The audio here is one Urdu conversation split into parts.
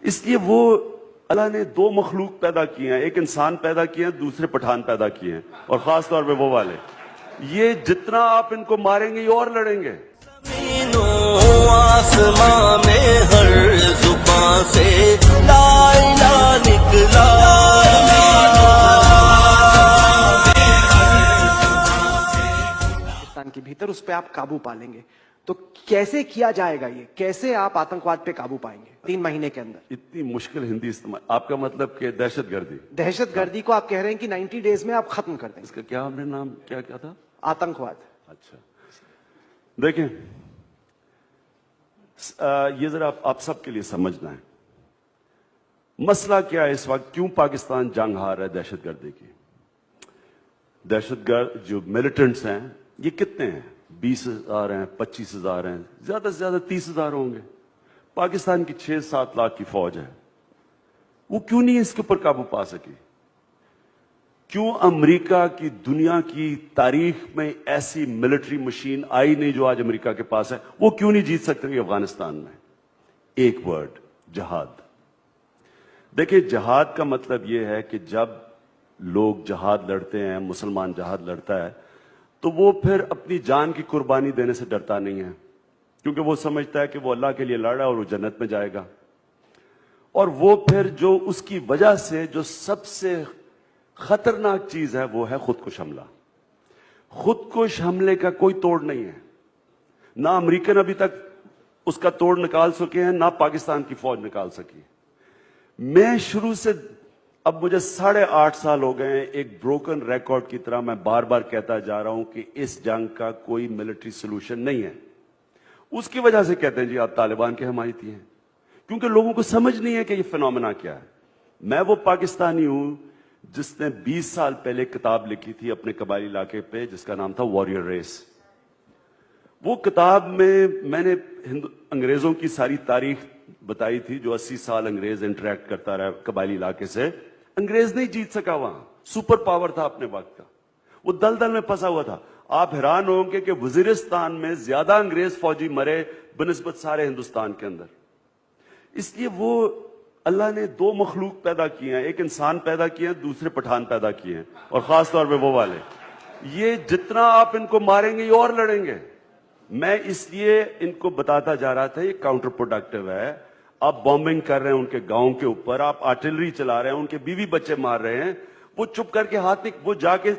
اس لیے وہ اللہ نے دو مخلوق پیدا کیے ہیں، ایک انسان پیدا کیے ہیں، دوسرے پٹھان پیدا کیے ہیں، اور خاص طور پہ وہ والے، یہ جتنا آپ ان کو ماریں گے یہ اور لڑیں گے۔ آسمان میں ہر زبان سے لا الہ نکلا، پاکستان کے بھیتر اس پہ آپ قابو پا لیں گے، تو کیسے کیا جائے گا؟ یہ کیسے آپ آتنکواد پہ قابو پائیں گے 3 مہینے کے اندر؟ اتنی مشکل ہندی استعمال، آپ کا مطلب کہ دہشت گردی؟ دہشت گردی کو آپ کہہ رہے ہیں کہ 90 ڈیز میں آپ ختم کر دیں اس گے؟ کا کیا ہم نے نام کیا تھا؟ آتنکواد۔ اچھا دیکھیں، یہ ذرا آپ سب کے لیے سمجھنا ہے مسئلہ کیا ہے اس وقت، کیوں پاکستان جنگ ہار رہا ہے دہشت گردی کی۔ دہشت گرد جو ملیٹنٹس ہیں یہ کتنے ہیں؟ 20,000 ہیں، 25,000 ہیں، زیادہ سے زیادہ 30,000 ہوں گے۔ پاکستان کی 6-7 لاکھ کی فوج ہے، وہ کیوں نہیں اس کے اوپر قابو پا سکی؟ کیوں امریکہ کی دنیا کی تاریخ میں ایسی ملٹری مشین آئی نہیں جو آج امریکہ کے پاس ہے؟ وہ کیوں نہیں جیت سکتے افغانستان میں؟ ایک ورڈ، جہاد۔ دیکھیں، جہاد کا مطلب یہ ہے کہ جب لوگ جہاد لڑتے ہیں، مسلمان جہاد لڑتا ہے، تو وہ پھر اپنی جان کی قربانی دینے سے ڈرتا نہیں ہے، کیونکہ وہ سمجھتا ہے کہ وہ اللہ کے لیے لڑ رہا ہے اور وہ جنت میں جائے گا۔ اور وہ پھر جو اس کی وجہ سے جو سب سے خطرناک چیز ہے وہ ہے خودکش حملہ۔ خودکش حملے کا کوئی توڑ نہیں ہے، نہ امریکن ابھی تک اس کا توڑ نکال سکے ہیں، نہ پاکستان کی فوج نکال سکی۔ میں شروع سے، اب مجھے 8.5 سال ہو گئے ہیں، ایک بروکن ریکارڈ کی طرح میں بار بار کہتا جا رہا ہوں کہ اس جنگ کا کوئی ملٹری سلوشن نہیں ہے۔ اس کی وجہ سے کہتے ہیں جی آپ طالبان کے حمایتی ہیں، کیونکہ لوگوں کو سمجھ نہیں ہے کہ یہ فنومنا کیا ہے۔ میں وہ پاکستانی ہوں جس نے 20 سال پہلے کتاب لکھی تھی اپنے قبائلی علاقے پہ جس کا نام تھا واریر ریس۔ وہ کتاب میں نے انگریزوں کی ساری تاریخ بتائی تھی، جو 80 سال انگریز انٹریکٹ کرتا رہا قبائلی علاقے سے۔ انگریز نہیں جیت سکا، وہاں سپر پاور تھا اپنے وقت کا، وہ دلدل میں پھنسا ہوا تھا۔ آپ حیران ہوں گے کہ وزیرستان میں زیادہ انگریز فوجی مرے بنسبت سارے ہندوستان کے اندر۔ اس لیے وہ اللہ نے دو مخلوق پیدا کیے ہیں، ایک انسان پیدا کیے ہیں، دوسرے پٹھان پیدا کیے ہیں، اور خاص طور پہ وہ والے، یہ جتنا آپ ان کو ماریں گے یہ اور لڑیں گے۔ میں اس لیے ان کو بتاتا جا رہا تھا یہ کاؤنٹر پروڈکٹیو ہے۔ آپ بامبنگ کر رہے ہیں ان کے گاؤں کے اوپر، آپ آرٹلری چلا رہے ہیں، ان کے بیوی بچے مار رہے ہیں، وہ چپ کر کے ہاتھ نہیں، وہ جا کے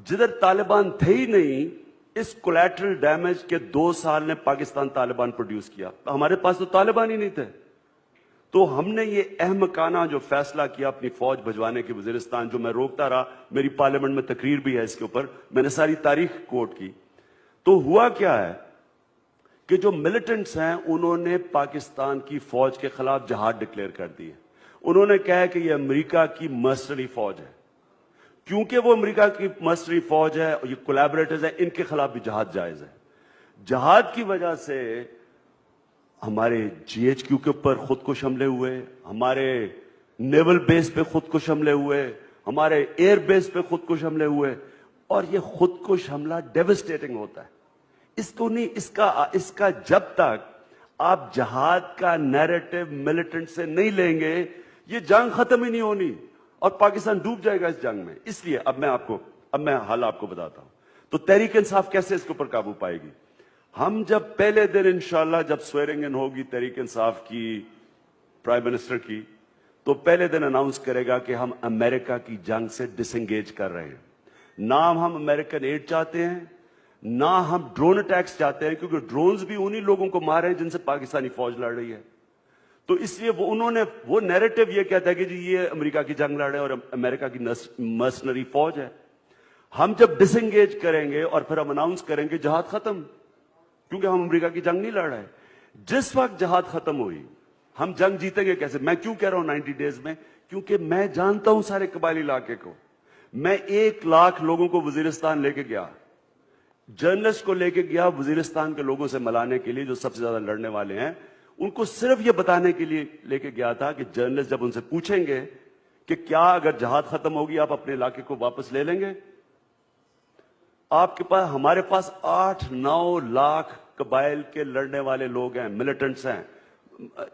جدھر طالبان تھے ہی نہیں، اس کولیٹرل ڈیمیج کے 2 سال نے پاکستان طالبان پروڈیوس کیا۔ ہمارے پاس تو طالبان ہی نہیں تھے، تو ہم نے یہ احمقانہ جو فیصلہ کیا اپنی فوج بھجوانے کی وزیرستان، جو میں روکتا رہا، میری پارلیمنٹ میں تقریر بھی ہے اس کے اوپر، میں نے ساری تاریخ کوٹ کی۔ تو ہوا کیا ہے کہ جو ملیٹنٹس ہیں انہوں نے پاکستان کی فوج کے خلاف جہاد ڈکلیئر کر دی ہے۔ انہوں نے کہا کہ یہ امریکہ کی مرسنری فوج ہے، کیونکہ وہ امریکہ کی مرسنری فوج ہے، یہ کولیبریٹرز ہیں، ان کے خلاف بھی جہاد جائز ہے۔ جہاد کی وجہ سے ہمارے جی ایچ کیو کے اوپر خودکش حملے ہوئے، ہمارے نیول بیس پہ خودکش حملے ہوئے، ہمارے ایئر بیس پہ خودکش حملے ہوئے، اور یہ خودکش حملہ ڈیوسٹیٹنگ ہوتا ہے۔ اس کا جب تک آپ جہاد کا نیریٹو ملیٹنٹ سے نہیں لیں گے یہ جنگ ختم ہی نہیں ہونی، اور پاکستان ڈوب جائے گا اس جنگ میں۔ اس لیے اب میں حال آپ کو بتاتا ہوں۔ تو تحریک انصاف کیسے اس کے اوپر قابو پائے گی؟ ہم جب پہلے دن انشاءاللہ جب سویرنگ ان ہوگی تحریک انصاف کی، پرائم منسٹر کی، تو پہلے دن اناؤنس کرے گا کہ ہم امریکہ کی جنگ سے ڈس انگیج کر رہے ہیں۔ نہ ہم امریکن ایڈ چاہتے ہیں، نہ ہم ڈرون اٹیکس چاہتے ہیں، کیونکہ ڈرونز بھی انہی لوگوں کو مار رہے ہیں جن سے پاکستانی فوج لڑ رہی ہے۔ تو اس لیے وہ نیریٹو یہ کہتا ہے کہ جی یہ امریکہ کی جنگ لڑ رہے ہیں اور امریکہ کی مرسنری فوج ہے۔ ہم جب ڈس انگیج کریں گے اور پھر ہم اناؤنس کریں گے جہاد ختم، کیونکہ ہم امریکہ کی جنگ نہیں لڑ رہے۔ جس وقت جہاد ختم ہوئی ہم جنگ جیتیں گے کیسے؟ میں کیوں کہہ رہا ہوں 90 ڈیز میں؟ کیونکہ میں جانتا ہوں سارے قبائلی علاقے کو۔ میں 1 لاکھ لوگوں کو وزیرستان لے کے گیا، جرنلسٹ کو لے کے گیا وزیرستان کے لوگوں سے ملانے کے لیے جو سب سے زیادہ لڑنے والے ہیں، ان کو صرف یہ بتانے کے لیے لے کے گیا تھا کہ جرنلسٹ جب ان سے پوچھیں گے کہ کیا اگر جہاد ختم ہوگی آپ اپنے علاقے کو واپس لے لیں گے؟ آپ کے پاس، ہمارے پاس 8-9 لاکھ قبائل کے لڑنے والے لوگ ہیں، ملیٹنٹس ہیں،